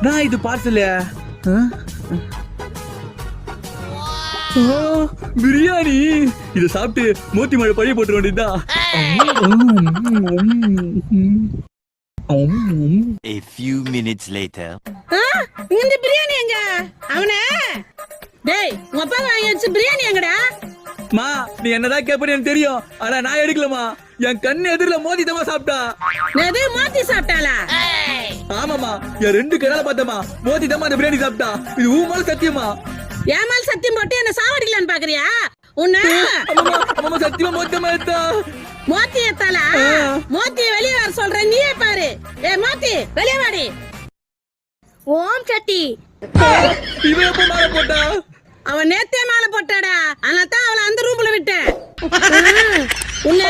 நான் இது பார்சல் பிரியாணி. இத சாப்பிட்டு மோத்தி மழை பழைய போட்டு வேண்டியதுதான். A few minutes later. இந்த பிரியாணி எங்க? அவனே டேய் உங்க அப்பா வாங்கி வச்ச பிரியாணி எங்கடா? மா நீ என்னதான் கேப்பன்னு எனக்கு தெரியும். ஆனா நான் எடுக்கலமா. என் கண்ணு எதிரில மோதி தமா சாப்பிட்டா. எது மோதி சாப்பிட்டாளா? ஆமாமா என் 2 கண்ணால பார்த்தமா மோதி தமா அந்த பிரியாணி சாப்பிட்டா. இது ஊமால சத்தியமா. ஏமால் சத்தியம் போட்டு என்ன சாவடிக்கலான்னு பாக்குறியா? உன்ன அம்மா சத்தியமா மோத்தமா எடுத்தா. மோத்தி ஏத்தாளா? மோத்திய வெளிய வர சொல்றேன் நீயே பாரு. மோத்தி வெளிய வாடி. ஓம் சட்டி. இவன் எப்ப மாலை போட்டா? அவன் நேத்தே மாலை போட்டாடா. அதனால தான் அவளை அந்த ரூம்ல விட்டேன். உன்னை